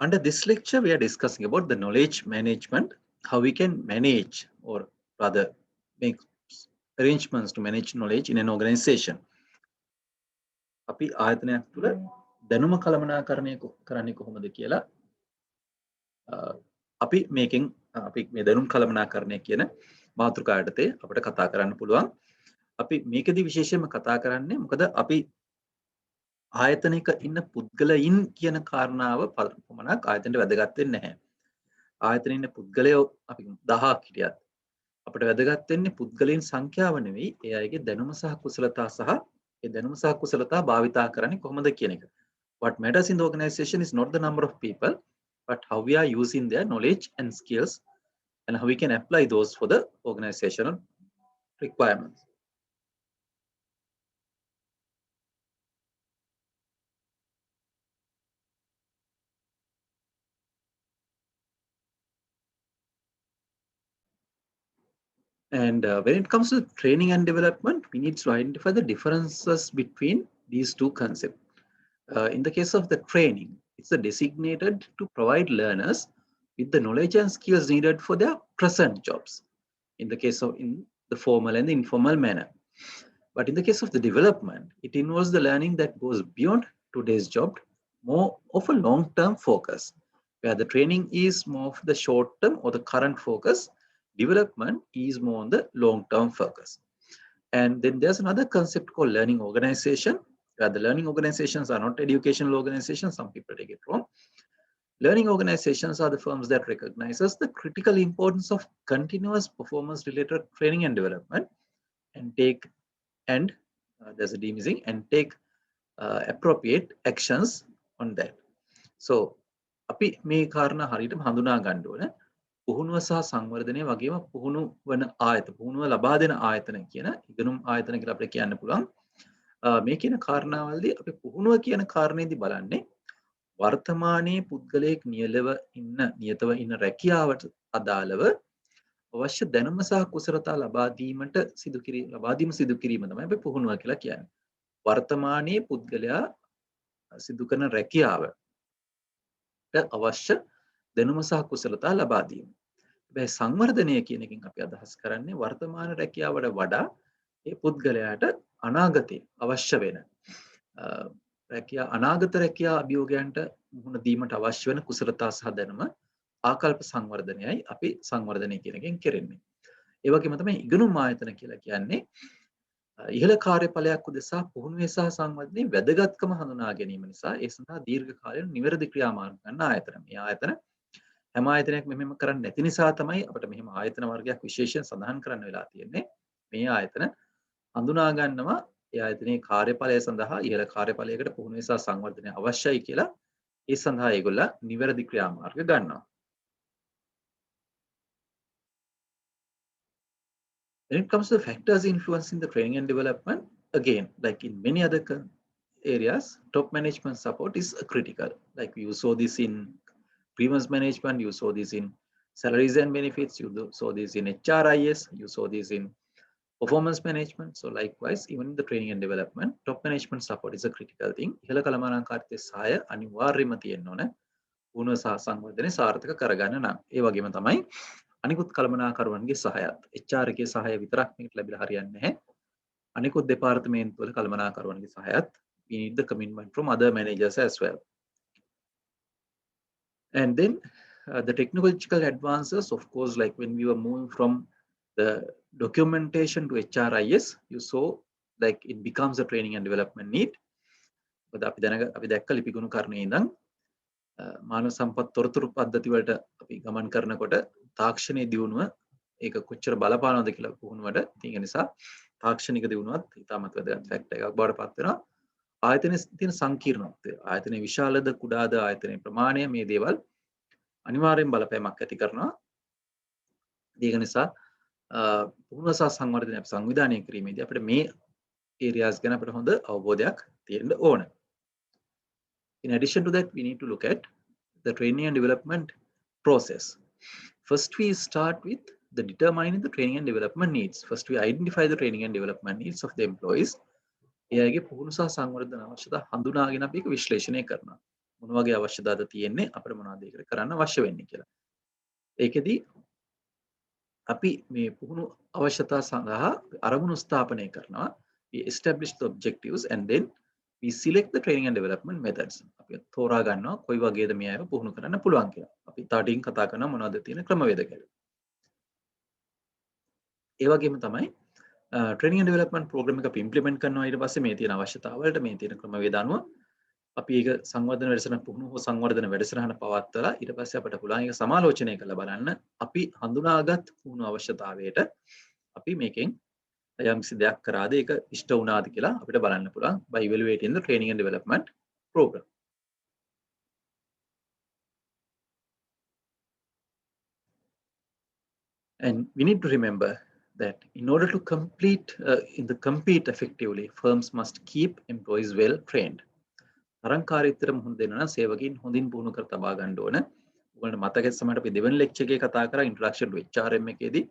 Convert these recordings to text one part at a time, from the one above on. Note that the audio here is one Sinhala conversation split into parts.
Under this lecture, we are discussing about the knowledge management, how we can manage or rather make arrangements to manage knowledge in an organization. අපි ආයතනයක් තුළ දැනුම කළමනාකරණය කරන්නේ කොහොමද කියලා අපි මේකෙන් අපි මේ දැනුම් කළමනාකරණය කියන මාතෘකාව යටතේ අපිට කතා කරන්න පුළුවන්. අපි මේකදී විශේෂයෙන්ම කතා කරන්නේ මොකද අපි ආයතනයක ඉන්න පුද්ගලයින් කියන කාරණාව පමණක් ආයතනයට වැදගත් වෙන්නේ නැහැ. ආයතනයේ ඉන්න පුද්ගලයෝ අපි 1000ක් හිටියත් අපිට වැදගත් වෙන්නේ පුද්ගලයන් සංඛ්‍යාව නෙවෙයි ඒ අයගේ දැනුම සහ කුසලතා සහ ඒ දැනුම සහ කුසලතා භාවිතා කරන්නේ කොහොමද කියන එක. What matters in the organization is not the number of people but how we are using their knowledge and skills and how we can apply those for the organizational requirements. And when it comes to training and development, we need to identify the differences between these two concepts. In the case of the training, it's designated to provide learners with the knowledge and skills needed for their present jobs. In the case of in the formal and the informal manner. But in the case of the development, it involves the learning that goes beyond today's job, more of a long-term focus, where the training is more of the short-term or the current focus. Development is more on the long-term focus. And then there's another concept called learning organization, where the learning organizations are not educational organizations. Some people take it wrong. Learning organizations are the firms that recognizes the critical importance of continuous performance-related training and development, and there's a D missing, and take appropriate actions on that. So, අපි මේ කාරණා හරියටම හඳුනා ගන්න ඕනේ. පුහුණුව සහ සංවර්ධනය වගේම පුහුණු වන ආයතන, පුහුණුව ලබා දෙන ආයතන කියන ඉගෙනුම් ආයතන කියලා අපිට කියන්න පුළුවන්. මේ කියන කාරණාවලදී අපි පුහුණුව කියන කාරණේදී බලන්නේ වර්තමානයේ පුද්ගලයෙක් නියතව ඉන්න රැකියාවට අදාළව අවශ්‍ය දැනුම සහ කුසලතා ලබා දීම සිදු කිරීම තමයි අපි පුහුණුව කියලා කියන්නේ. වර්තමානයේ පුද්ගලයා සිදු කරන රැකියාවට අවශ්‍ය දැනුම සහ කුසලතා ලබා දීම. හැබැයි සංවර්ධනය කියන එකෙන් අපි අදහස් කරන්නේ වර්තමාන රැකියාවට වඩා ඒ පුද්ගලයාට අනාගතේ අවශ්‍ය වෙන අනාගත රැකියා අභියෝගයන්ට මුහුණ දීමට අවශ්‍ය වෙන කුසලතා සහ දැනුම ආකල්ප සංවර්ධනයයි අපි සංවර්ධනය කියන එකෙන් කරන්නේ. ඒ වගේම තමයි ඉගෙනුම් ආයතන කියලා කියන්නේ ඉහළ කාර්යඵලයක් උදෙසා පුහුණුවේ සහ සංවර්ධනයේ වැදගත්කම හඳුනා ගැනීම නිසා ඒ සඳහා දීර්ඝ කාලීන නිවැරදි ක්‍රියාමාර්ග ගන්න ආයතන. මේ ආයතන හැම ආයතනයක් මෙහෙම කරන්නේ නැති නිසා තමයි අපිට මෙහෙම ආයතන වර්ගයක් විශේෂයෙන් සඳහන් කරන්න වෙලා තියෙන්නේ. මේ ආයතන හඳුනා ගන්නවා ඒ ආයතනයේ කාර්යඵලය සඳහා ඉහළ කාර්යඵලයකට පුහුණුවේ සහ සංවර්ධනය අවශ්‍යයි කියලා ඒ සඳහා ඒගොල්ලෝ නිවැරදි ක්‍රියාමාර්ග ගන්නවා. When it comes to the factors influencing the training and development, again, like in many other areas, top management support is critical. Like you saw this in grievance management, you saw this in salaries and benefits, you saw this in HRIS, you saw this in performance management. So likewise, even in the training and development, top management support is a critical thing. ඉහළ කළමනාකාරීත්වයේ සහාය අනිවාර්යයෙන්ම තියෙන්න ඕන. පුහුණුව සහ සංවර්ධනය සාර්ථක කරගන්න නම්. ඒ වගේම තමයි අනිකුත් කළමනාකරුවන්ගේ සහායත්. HR එකේ සහාය විතරක් මේකට ලැබිලා හරියන්නේ නැහැ. අනිකුත් දෙපාර්තමේන්තු වල කළමනාකරුවන්ගේ සහායත් we need the commitment from other managers as well. And then the technological advances, of course, like when we were moving from the documentation to HRIS, you saw like it becomes a training and development need. But අපි දැක්ක ලිපිගුණ කරණේ ඉඳන් මානව සම්පත් තොරතුරු පද්ධති වලට අපි ගමන් කරනකොට තාක්ෂණයේ දියුණුව ඒක කොච්චර බලපානවද කියලා පුහුණුවට. ඒක නිසා තාක්ෂණික දියුණුවත් ඉතාමත් වැදගත් ෆැක්ටර් එකක් බවට පත් වෙනවා. ආයතනයේ තියෙන සංකීර්ණත්වය, ආයතනයේ විශාලද කුඩාද ආයතනයේ ප්‍රමාණය මේ දේවල් අනිවාර්යෙන් බලපෑමක් ඇති කරනවා. ඒක නිසා පුහුණුව සහ සංවර්ධනය අපි සංවිධානය කිරීමේදී අපිට මේ areas ගැන අපිට හොඳ අවබෝධයක් තියෙන්න ඕන. In addition to that, we need to look at the training and development process. First, we start with the determining the training and development needs. First, we identify the training and development needs of the employees. එයාගේ පුහුණු සහ සංවර්ධන අවශ්‍යතා හඳුනාගෙන අපි ඒක විශ්ලේෂණය කරනවා. මොන වගේ අවශ්‍යතාවද තියෙන්නේ අපිට මොනවද ඒකට කරන්න අවශ්‍ය වෙන්නේ කියලා. ඒකෙදි අපි මේ පුහුණු අවශ්‍යතා සඳහා අරමුණු ස්ථාපනය කරනවා. We establish the objectives and then we select the training and development methods. අපි තෝරා ගන්නවා කොයි වගේද මේ අයව පුහුණු කරන්න පුළුවන් කියලා. අපි තටින් කතා කරනවා මොනවද තියෙන ක්‍රමවේද කියලා. ඒ වගේම තමයි training and development program එක අපි implement කරනවා ඊට පස්සේ මේ තියෙන අවශ්‍යතාව වලට මේ තියෙන ක්‍රමවේද අනුව අපි ඒක සංවර්ධන වැඩසටහන පුහුණු හෝ සංවර්ධන වැඩසටහන පවත්වලා ඊට පස්සේ අපිට පුළුවන් ඒක සමාලෝචනය කරලා බලන්න අපි හඳුනාගත් පුහුණු අවශ්‍යතාවයට අපි මේකෙන් යම්කිසි දෙයක් කරාද ඒක ඉෂ්ට වුණාද කියලා අපිට බලන්න පුළුවන් by evaluating the training and development program. And we need to remember that in order to compete effectively, firms must keep employees well trained. තරංකාරීත්වයට මුහුණ දෙන්න නම් සේවකයන් හොඳින් පුහුණු කර තබා ගන්න ඕන. ඔයගොල්ලන්ට මතක සමහරට අපි දෙවෙනි ලෙක්චර් එකේ කතා කරා introduction to HRM එකේදී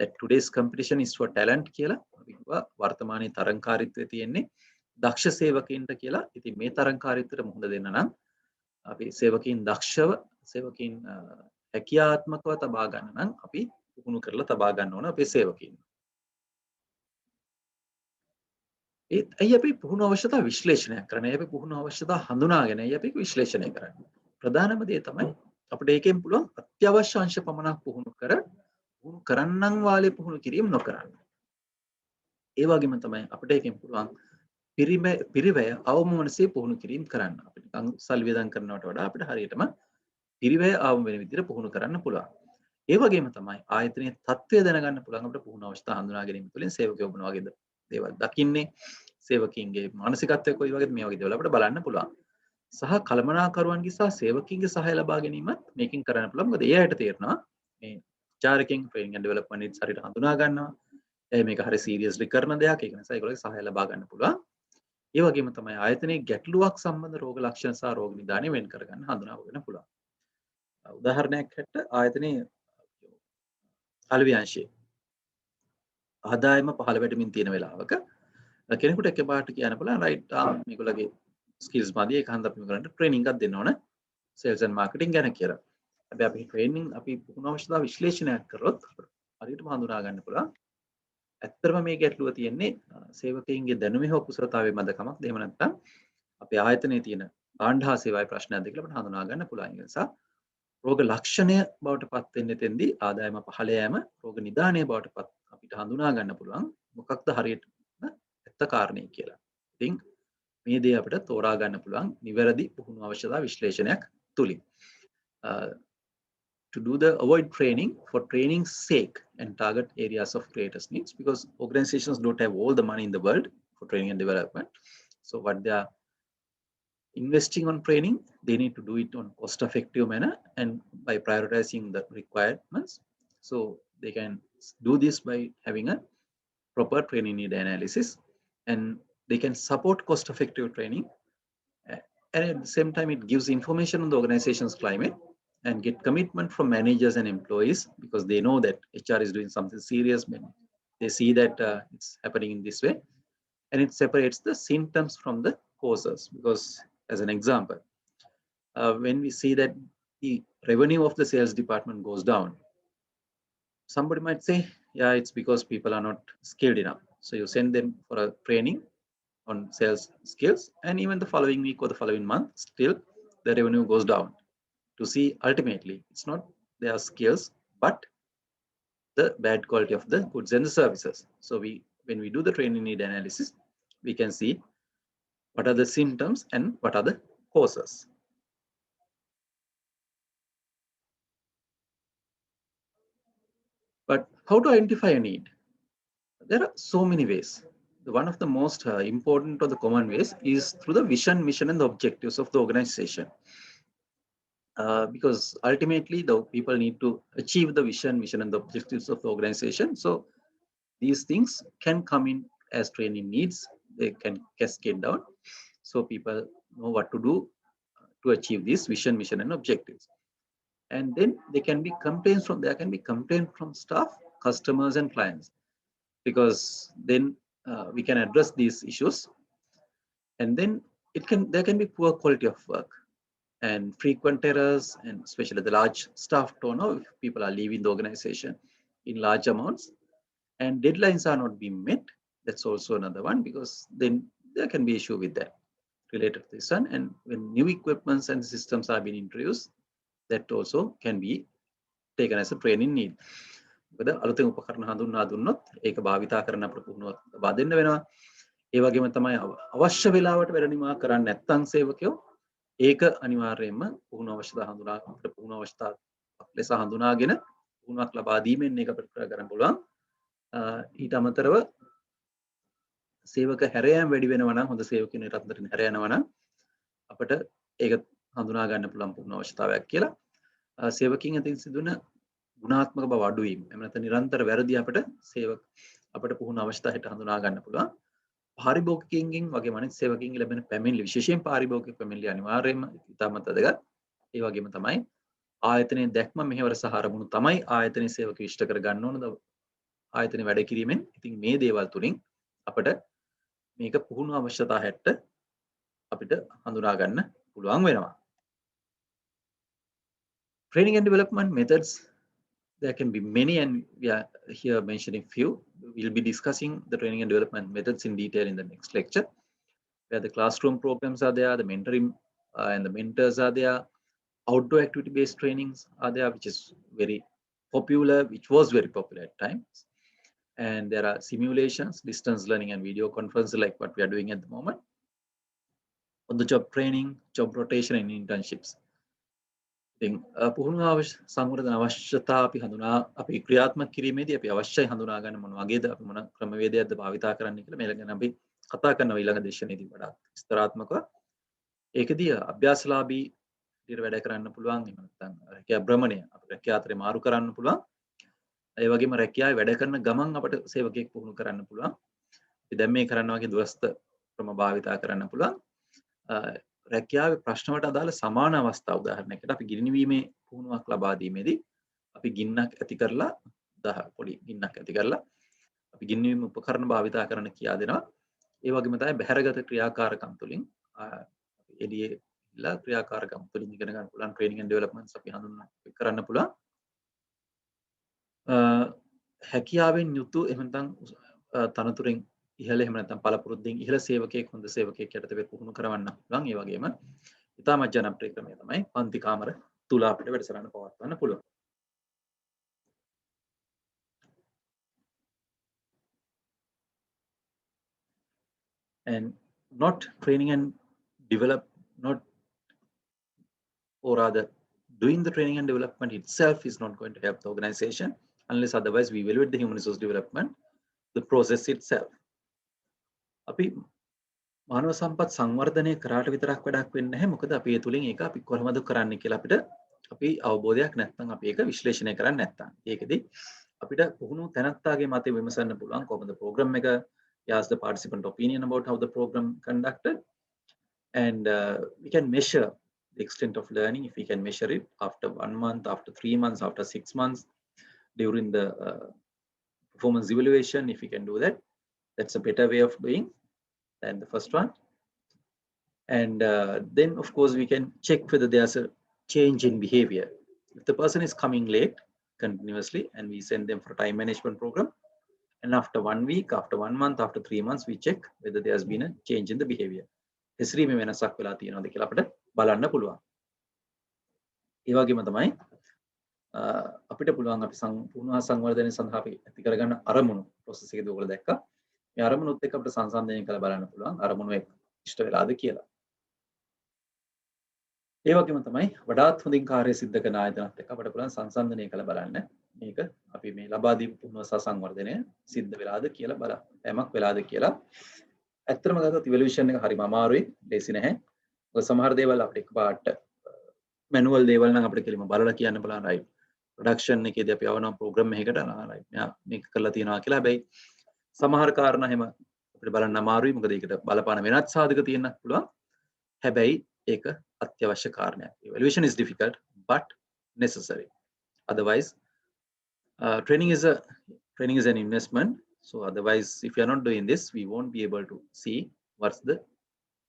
that today's competition is for talent කියලා. අපි කිව්වා වර්තමානයේ තරංකාරීත්වය තියෙන්නේ දක්ෂ සේවකයන්ට කියලා. ඉතින් මේ තරංකාරීත්වයට මුහුණ දෙන්න නම් අපි සේවකයන් දක්ෂව සේවකයන් හැකියාත්මකව තබා ගන්න නම් අපි පුහුණු කරලා තබා ගන්න ඕන අපේ සේවකයන්. ඇයි අපි පුහුණු අවශ්‍යතා විශ්ලේෂණය කරන්නේ? අපි පුහුණු අවශ්‍යතා හඳුනාගෙන අපි විශ්ලේෂණය කරන්නේ. ප්‍රධානම දේ තමයි අපිට ඒකෙන් පුළුවන් අත්‍යවශ්‍ය අංශ පමණක් පුහුණු කරන්නම් වාලේ පුහුණු කිරීම නොකරන්න. ඒ වගේම තමයි අපිට ඒකෙන් පුළුවන් පිරිවැය අවම වනසේ පුහුණු කිරීම කරන්න. අපිට සල් වේදම් කරනවට වඩා අපිට හරියටම පිරිවැය අවම වෙන විදිහට පුහුණු කරන්න පුළුවන්. ඒ වගේම තමයි ආයතනයේ තත්ත්වය දැනගන්න පුළුවන් අපිට පුහුණු අවශ්‍යතා හඳුනා ගැනීම තුළින් සේවකයෝ මොන වගේද දේවල් දකින්නේ, සේවකීන්ගේ මානසිකත්වය කොයි වගේද මේ වගේ දේවල් අපිට බලන්න පුළුවන්. සහ කළමනාකරුවන්ගේ සහ සේවකීන්ගේ සහාය ලබා ගැනීමත් මේකෙන් කරන්න පුළුවන්. මොකද ඒ අයට තේරෙනවා මේ චාරකින් training and development needs හරියට හඳුනා ගන්නවා. මේක හරිය සීරියස්ලි කරන දෙයක්. ඒක නිසා ඒගොල්ලෝගේ සහාය ලබා ගන්න පුළුවන්. ඒ වගේම තමයි ආයතනයේ ගැටලුවක් සම්බන්ධ රෝග ලක්ෂණ සහ රෝග නිදානය වෙන් කරගන්න හඳුනාගෙන පුළුවන්. උදාහරණයක් හැට ආයතනයේ අලව්‍යංශයේ ආදායම පහළ වැටෙමින් තියෙන වෙලාවක කෙනෙකුට එකපාරට කියන්න පුළුවන් රයිට් මේගොල්ලගේ ස්කිල්ස් මදි ඒක හන්ද අපි මේගොල්ලන්ට ට්‍රේනින්ග් එකක් දෙන්න ඕන සේල්ස් ඇන්ඩ් මාකටිං ගැන කියලා. හැබැයි අපි ට්‍රේනින්ග් අපි පුහුණු අවශ්‍යතාව විශ්ලේෂණයක් කරොත් හරියටම හඳුනා ගන්න පුළුවන්. ඇත්තටම මේ ගැටලුව තියෙන්නේ සේවකයින්ගේ දැනුමේ හෝ කුසලතාවයේ මදකමක්. එහෙම නැත්නම් අපේ ආයතනයේ තියෙන කාණ්ඩ හා සේවාවේ ප්‍රශ්නයක්ද කියලා අපිට හඳුනා ගන්න පුළුවන්. ඒ නිසා රෝග ලක්ෂණය බවට පත් වෙන්නේ තෙන්දී ආදායම පහළ යෑම රෝග නිදානය බවට පත් අපිට හඳුනා ගන්න පුළුවන් මොකක්ද හරියට ඇත්ත කාරණේ කියලා. ඉතින් මේ දේ අපිට තෝරා ගන්න පුළුවන් නිවැරදි පුහුණු අවශ්‍යතා විශ්ලේෂණයක් තුලින්. To do the avoid training for training's sake and target areas of greatest needs, because organizations don't have all the money in the world for training and development. So what they are investing on training, they need to do it on cost-effective manner and by prioritizing the requirements. So they can do this by having a proper training need analysis, and they can support cost-effective training. And at the same time, it gives information on the organization's climate and get commitment from managers and employees because they know that HR is doing something serious. They see that it's happening in this way, and it separates the symptoms from the causes. Because as an example, when we see that the revenue of the sales department goes down, somebody might say, yeah, it's because people are not skilled enough. So you send them for a training on sales skills, and even the following week or the following month, still the revenue goes down. To see ultimately, it's not their skills, but the bad quality of the goods and the services. So when we do the training need analysis, we can see what are the symptoms and what are the causes. But how to identify a need? There are so many ways. One of the most important or the common ways is through the vision, mission, and the objectives of the organization. Because ultimately the people need to achieve the vision, mission, and the objectives of the organization. So these things can come in as training needs. They can cascade down. So people know what to do to achieve this vision, mission, and objectives. And then there can be complaints from staff, customers, and clients. Because then we can address these issues. And then there can be poor quality of work. and frequent errors, and especially the large staff turnover if people are leaving the organization in large amounts, and deadlines are not being met. That's also another one, because then there can be issue with that related to this one. And when new equipments and systems are being introduced, that also can be taken as a training need. මොකද අලුතෙන් උපකරණ හඳුන්වා දුන්නොත් ඒක භාවිතා කරන්න අපිට පුහුණුවක් ලබා දෙන්න වෙනවා. ඒ වගේම තමයි අවශ්‍ය වෙලාවට වැඩ නිමා කරන්න නැත්නම් සේවකයෝ ඒක අනිවාර්යයෙන්ම පුහුණු අවශ්‍යතා හඳුනා අපිට පුහුණු අවශ්‍යතාවක් ලෙස හඳුනාගෙන පුහුණුවක් ලබා දීමෙන් ඒක අපිට කරගන්න පුළුවන්. ඊට අමතරව සේවක හැරයම් වැඩි වෙනවා නම් හොඳ සේවකයෝ නිරන්තරයෙන් හැර යනවා නම් අපිට ඒක හඳුනා ගන්න පුළුවන් පුහුණු අවශ්‍යතාවයක් කියලා. සේවකින් අතින් සිදුවන ගුණාත්මක බව අඩු වීම. එහෙම නැත්නම් නිරන්තර වැරදි අපිට පුහුණු අවශ්‍යතා හිට හඳුනා ගන්න පුළුවන්. පාරිභෝගිකයින්ගෙන් වගේම අනිත් සේවකින්ගෙන් ලැබෙන පැමිණිලි, විශේෂයෙන් පාරිභෝගික පැමිණිලි අනිවාර්යයෙන්ම ඉතාමත් වැදගත්. ඒ වගේම තමයි ආයතනයේ දැක්ම මෙහෙවර සහ අරමුණු තමයි ආයතනයේ සේවක ඉෂ්ට කර ගන්න ඕනද ආයතනයේ වැඩ කිරීමෙන්. ඉතින් මේ දේවල් තුලින් අපිට මේක පුහුණු අවශ්‍යතා හැට අපිට හඳුනා ගන්න පුළුවන් වෙනවා. Training and development methods, there can be many, and we are here mentioning few. We'll be discussing the training and development methods in detail in the next lecture, where the classroom programs are there, the mentoring and the mentors are there, outdoor activity-based trainings are there, which is very popular, which was very popular at times. And there are simulations, distance learning and video conference like what we are doing at the moment. On the job training, job rotation and internships. පුහුණු සංවර්ධන අවශ්‍යතා අපි හඳුනා අපි ක්‍රියාත්මක කිරීමේදී අපි අවශ්‍යයි හඳුනා ගන්න මොන වගේද අපි මොන ක්‍රමවේදයක්ද භාවිතා කරන්න කියලා මේ ගැන අපි කතා කරනවා ඊළඟ දේශනාවේදී වඩා විස්තරාත්මකව. ඒකදී අභ්‍යාසලාභී විදිහට වැඩ කරන්න පුළුවන්. එහෙම නැත්නම් රැකියා භ්‍රමණය අපිට රැකියා අතරේ මාරු කරන්න පුළුවන්. ඒ වගේම රැකියාවේ වැඩ කරන ගමන් අපිට සේවකයෙක් පුහුණු කරන්න පුළුවන්. අපි දැන් මේ කරන්න වගේ දුරස්ත ක්‍රම භාවිතා කරන්න පුළුවන්. රැකියාවේ ප්‍රශ්න වලට අදාළ සමාන අවස්ථා උදාහරණයකට අපි ගිනිවීමේ පුහුණුවක් ලබා දීමේදී අපි ගින්නක් ඇති කරලා පොඩි ගින්නක් ඇති කරලා අපි ගිනිවීම උපකරණ භාවිතා කරන්න කියා දෙනවා. ඒ වගේම තමයි බහැරගත ක්‍රියාකාරකම් තුලින් එළියේ ඉලා ක්‍රියාකාරකම් තුලින් ඉගෙන ගන්න පුළුවන් ට්‍රේනින් ඇන්ඩ් ඩෙවලොප්මන්ට්ස් අපි හඳුන්වන්න කරන්න පුළුවන්. හැකියාවෙන් යුතු එහෙම නැත්නම් තනතුරෙන් ඉහළ එහෙම නැත්නම් පළපුරුද්දෙන් ඉහළ සේවකයෙක් හොඳ සේවකයෙක් යටතේ පුහුණු කරවන්න පුළුවන්. ඒ වගේම ඉතාමත් ජනප්‍රිය ක්‍රමය තමයි පන්ති කාමර තුල අපිට වැඩසටහන පවත්වන්න පුළුවන්. And not training and develop, not or rather doing the training and development itself is not going to help the organization unless otherwise we evaluate the human resource development, the process itself. අපි මානව සම්පත් සංවර්ධනය කරාට විතරක් වැඩක් වෙන්නේ නැහැ. මොකද අපි ඒ තුලින් ඒක අපි කොහොමද කරන්නේ කියලා අපිට අපි අවබෝධයක් නැත්නම් අපි ඒක විශ්ලේෂණය කරන්නේ නැත්නම්. ඒකෙදි අපිට පුහුණු තැනත්තාගේ මතය විමසන්න පුළුවන් කොහොමද ප්‍රෝග්‍රෑම් එක, ask the participant opinion about how the program conducted, and we can measure the extent of learning if we can measure it after 1 month, after 3 months, after 6 months, during the performance evaluation. If we can do that, that's a better way of doing than the first one. And then of course we can check whether there's a change in behavior. If the person is coming late continuously and we send them for a time management program, and after 1 week, after 1 month, after 3 months, we check whether there has been a change in the behavior. හැසිරීමේ වෙනසක් වෙලා තියෙනවද කියලා අපිට බලන්න පුළුවන්. ඒ වගේම තමයි අපිට පුළුවන් අපි පුහුණුව සංවර්ධනය සඳහා අපි ඇති කරගන්න අරමුණු process එකේදී ඔයගොල්ලෝ දැක්කා. මේ අරමුණුත් එක්ක අපිට සංසන්දනය කරලා බලන්න පුළුවන් අරමුණු එක්ක ඉෂ්ට වෙලාද කියලා. ඒ වගේම තමයි වඩාත් හොඳින් කාර්ය සිද්ධ කරන ආයතනත් එක්ක අපිට පුළුවන් සංසන්දනය කරලා බලන්න මේක අපි මේ ලබා දීපු පුහුණුව සහ සංවර්ධනය සිද්ධ වෙලාද කියලා බලන්න. යමක් වෙලාද කියලා. ඇත්තටම ගත්තොත් ඉවැලුවේෂන් එක හරිම අමාරුයි, ලේසි නැහැ. මොකද සමහර දේවල් අපිට එකපාරට මැනුවල් දේවල් නම් අපිට කෙලිම බලලා කියන්න බලන්න right. ප්‍රොඩක්ෂන් එකේදී අපි යවනවා ප්‍රෝග්‍රෑම් එකකට right. මෙයා මේක කරලා තියනවා කියලා. හැබැයි සමහර කාරණා හැම අපිට බලන්න අමාරුයි. මොකද ඒකට බලපාන වෙනත් සාධක තියෙන්න පුළුවන්. හැබැයි ඒක අත්‍යවශ්‍ය කාරණයක්. Evaluation is difficult but necessary. Otherwise, training is an investment. So otherwise, if you are not doing this, we won't be able to see what's the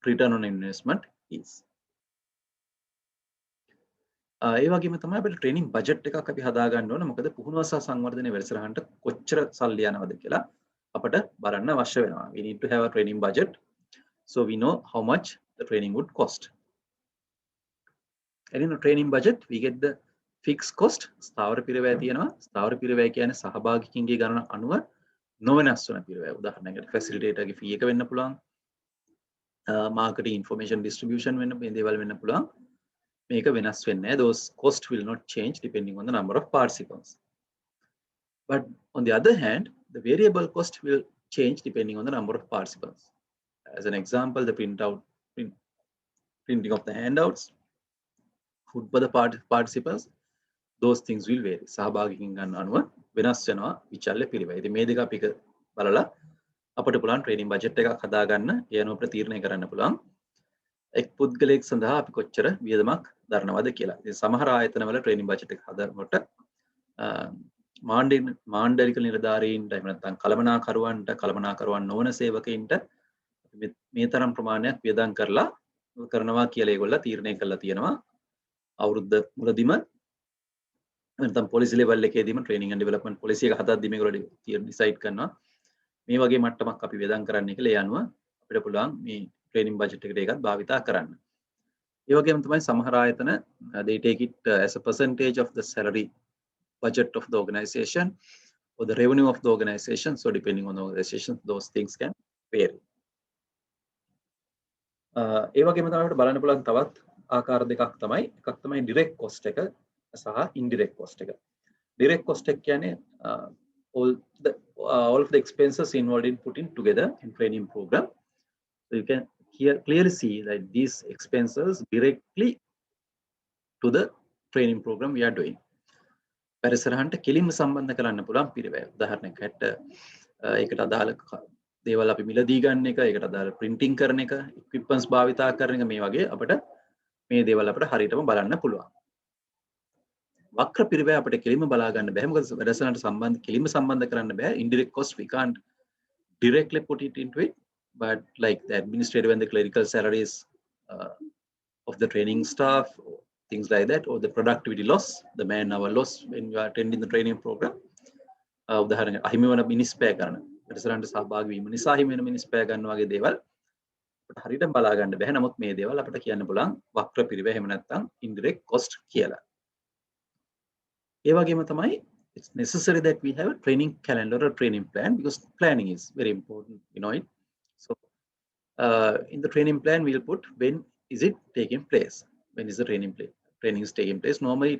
return on investment is. ඒ වගේම තමයි අපිට ට්‍රේනින් බජට් එකක් අපි හදා ගන්න ඕන. මොකද පුහුණුව සහ සංවර්ධනයේ වැඩසටහනට කොච්චර සල්ලි යනවද කියලා අපට බලන්න අවශ්‍ය වෙනවා. We need to have a training budget so we know how much the training would cost. And in a training budget we get the fixed cost. ස්ථාවර පිරවැය තියෙනවා. ස්ථාවර පිරවැය කියන්නේ සහභාගිකයින්ගේ ගණන අනුව නොවෙනස් වෙන පිරවැය. උදාහරණයකට ෆැසිලිටේටර්ගේ ෆී එක වෙන්න පුළුවන්. මාර්කටිං ඉන්ෆර්මේෂන් ඩිස්ට්‍රිබියුෂන් වෙන්න මේ දේවල් වෙන්න පුළුවන්. මේක වෙනස් වෙන්නේ නැහැ. Those cost will not change depending on the number of participants. But on the other hand, the variable cost will change depending on the number of participants. As an example, the printing of the handouts, food for the participants, those things will vary. සහභාගීන් ගන්න අනුව වෙනස් වෙනවා විචල්්‍ය පිළිවෙල. ඉතින් මේ දෙක අපි බලලා අපිට පුළුවන් ට්‍රේනින් බජට් එකක් හදා ගන්න, ඒ අනුව ප්‍රතිර්ණය කරන්න පුළුවන්. එක් පුද්ගලයෙක් සඳහා අපි කොච්චර වියදමක් දරනවද කියලා. ඉතින් සමහර ආයතනවල ට්‍රේනින් බජට් එක හදනකොට මාණ්ඩලික නිලධාරීන්ට එහෙම නැත්නම් කළමනාකරුවන් නොවන සේවකයින්ට මේ තරම් ප්‍රමාණයක් වියදම් කරනවා කියලා ඒගොල්ලෝ තීරණය කරලා තියෙනවා. අවුරුද්ද මුලදීම නැත්නම් පොලිසි ලෙවල් එකේදීම ට්‍රේනින් ඇන්ඩ් ඩෙවලොප්මන්ට් පොලිසි එක හදද්දී මේගොල්ලෝ ඩිසයිඩ් කරනවා මේ වගේ මට්ටමක් අපි වියදම් කරන්න කියලා. ඒ අනුව අපිට පුළුවන් මේ training budget එකට ඒකත් භාවිතා කරන්න. ඒ වගේම තමයි සමහර ආයතන they take it as a percentage of the salary budget of the organization or the revenue of the organization. So depending on the organization, those things can vary. ඒ වගේම තමයි අපිට බලන්න පුළුවන් තවත් ආකාර දෙකක් තමයි. එකක් තමයි direct cost එක සහ indirect cost එක. Direct cost එක කියන්නේ all of the expenses involved in putting together in training program. So you can here clearly see that these expenses directly to the training program we are doing. පරිසරහන්ට කෙලින්ම සම්බන්ධ කරන්න පුළුවන් පිරිවැය. උදාහරණයකට ඒකට අදාළ දේවල් අපි මිලදී ගන්න එක, ඒකට අදාළ printing කරන එක, equipments භාවිතා කරන එක, මේ වගේ අපිට මේ දේවල් අපිට හරියටම බලන්න පුළුවන්. වක්‍ර පිරිවැය අපිට කෙලින්ම බලා ගන්න බෑ. මොකද වැඩසටහනට කෙලින්ම සම්බන්ධ කරන්න බෑ. Indirect cost we can't directly put it into it. But like the administrative and the clerical salaries of the training staff, things like that, or the productivity loss, the man-hour loss when you are attending the training program. උදාහරණයක් අහිමි වන මිනිස් පැය ගන්න. වැඩසටහනට සහභාගී වීම නිසා අහිමි වෙන මිනිස් පැය ගන්න වගේ දේවල් අපිට හරියට බලා ගන්න බැහැ. නමුත් මේ දේවල් අපිට කියන්න පුළුවන් වක්‍ර පිරිවැය එහෙම නැත්නම් indirect cost කියලා. ඒ වගේම තමයි it's necessary that we have a training calendar or training plan because planning is very important, you know it. So in the training plan we'll put when is it taking place, when is the training is taking place. Normally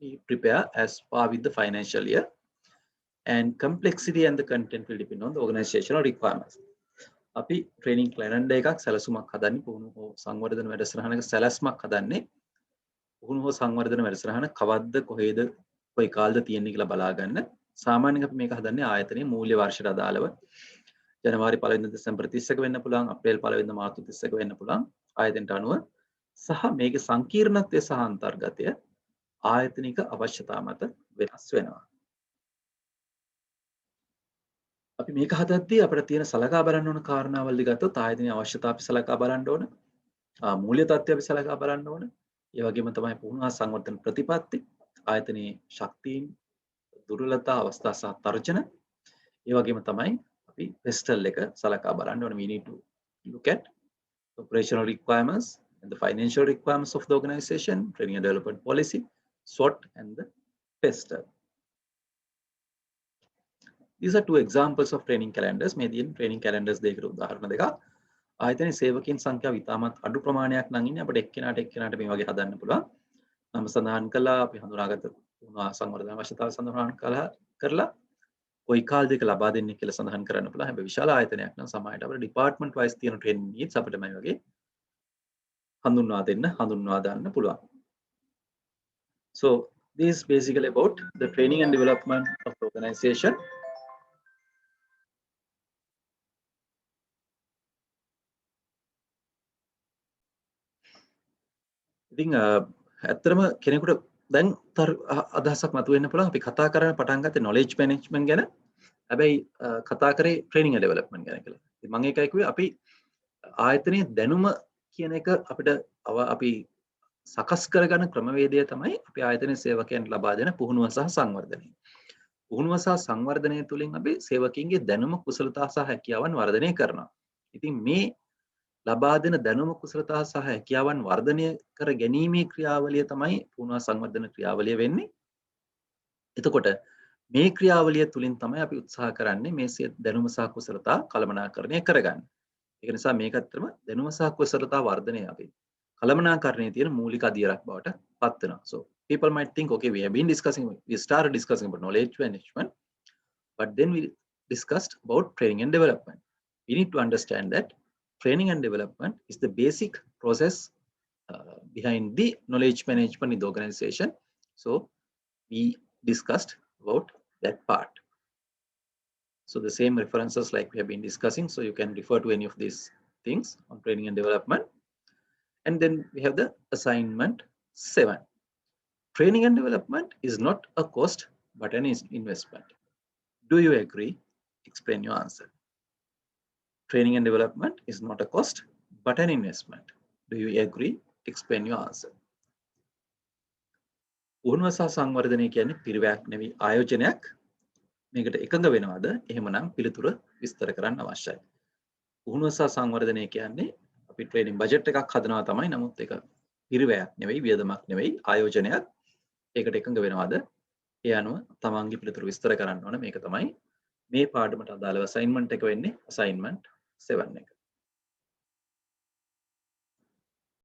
we prepare as far with the financial year, and complexity and the content will depend on the organizational requirements. අපි training calendar එකක් සැලසුමක් හදන්නේ පුහුණු හෝ සංවර්ධන වැඩසටහනක සැලැස්මක් හදන්නේ පුහුණු හෝ සංවර්ධන වැඩසටහන කවද්ද කොහෙද කොයි කාලද තියෙන්නේ කියලා බලා ගන්න. සාමාන්‍යයෙන් අපි මේක හදන්නේ ආයතනයේ මූල්‍ය වර්ෂයට අදාළව ජනවාරි 1 වෙනිදා දෙසැම්බර් 31 වෙන්න පුළුවන්, අප්‍රේල් 1 වෙනිදා මාර්තු 31 වෙන්න පුළුවන් ආයතනට අනුව, සහ මේකේ සංකීර්ණත්වය සහ අන්තර්ගතය ආයතනික අවශ්‍යතා මත වෙනස් වෙනවා. අපි මේක හදද්දී අපිට තියෙන සලකා බලන්න ඕන කාරණාවල් දිගත්තොත් ආයතනයේ අවශ්‍යතා අපි සලකා බලන්න ඕන, මූල්‍ය තත්ත්වය අපි සලකා බලන්න ඕන, ඒ වගේම තමයි පුහුණුව සංවර්ධන ප්‍රතිපත්ති, ආයතනයේ ශක්තියින්, දුර්වලතා අවස්ථා සහ තර්ජන, ඒ වගේම තමයි අපි PESTEL එක සලකා බලන්න ඕන. We need to look at operational requirements and the financial requirements of the organization, training and development policy, SWOT and the PESTEL. These are two examples of training calendars. මේ තියෙන training calendars දෙකකට උදාහරණ දෙකක්. ආයතනයේ සේවකයන් සංඛ්‍යාව ඉතාමත් අඩු ප්‍රමාණයක් නම් ඉන්නේ. අපිට එක්කෙනාට මේ වගේ හදන්න පුළුවන්. නම් සඳහන් කළා අපි හඳුනාගත්ත සංවර්ධන අවශ්‍යතාව සඳහන් කරලා කොයි කාලයක ලබා දෙන්නේ කියලා සඳහන් කරන්න පුළුවන්. හැබැයි විශාල ආයතනයක් නම් සමාජයට අපිට department wise තියෙන training needs අපිට මේ වගේ හඳුන්වා දාන්න පුළුවන්. So this is basically about the training and development of the organization. ඉතින් ඇත්තටම කෙනෙකුට දැන් අදහසක් මතුවෙන්න පුළුවන් අපි කතා කරන්න පටන් ගත්තේ knowledge management ගැන. හැබැයි කතා කරේ training and development ගැන කියලා. ඉතින් මම ඒකයි කිව්වේ අපි ආයතනයේ දැනුම කියන එක අපිට අපි සකස් කරගන්න ක්‍රමවේදය තමයි අපි ආයතනයේ සේවකයන්ට ලබා දෙන පුහුණුව සහ සංවර්ධනය. පුහුණුව සහ සංවර්ධනය තුළින් අපි සේවකයන්ගේ දැනුම කුසලතා සහ හැකියාවන් වර්ධනය කරනවා. ඉතින් මේ ලබා දෙන දැනුම කුසලතා සහ හැකියාවන් වර්ධනය කර ගැනීමේ ක්‍රියාවලිය තමයි පුහුණුව සංවර්ධන ක්‍රියාවලිය වෙන්නේ. එතකොට මේ ක්‍රියාවලිය තුළින් තමයි අපි උත්සාහ කරන්නේ මේ දැනුම සහ කුසලතා කළමනාකරණය කරගන්න. ඒක නිසා මේකත්‍රම දැනුම සහ කුසලතා වර්ධනය අපි කළමනාකරණයේ තියෙන මූලික අදියරක් බවට පත් වෙනවා. So people might think, okay, we started discussing about knowledge management, but then we discussed about training and development. We need to understand that training and development is the basic process behind the knowledge management in the organization. So we discussed about that part. So the same references like we have been discussing, so you can refer to any of these things on training and development. And then we have the assignment 7. Training and development is not a cost but an investment. Do you agree? Explain your answer. Training and development is not a cost but an investment. Do you agree? Explain your answer. පුහුණුව සහ සංවර්ධනය කියන්නේ පිරිවැයක් නෙවෙයි ආයෝජනයක්. මේකට එකඟ වෙනවද? එහෙමනම් පිළිතුර විස්තර කරන්න අවශ්‍යයි. පුහුණුව සහ සංවර්ධනය කියන්නේ අපි ට්‍රේනින් බජට් එකක් හදනවා තමයි. නමුත් ඒක පිරිවැයක් නෙවෙයි, වියදමක් නෙවෙයි, ආයෝජනයක්. ඒකට එකඟ වෙනවද? ඒ අනුව තමන්ගේ පිළිතුර විස්තර කරන්න ඕන. මේක තමයි මේ පාඩමට අදාළව අසයින්මන්ට් එක වෙන්නේ. අසයින්මන්ට් 7 එක.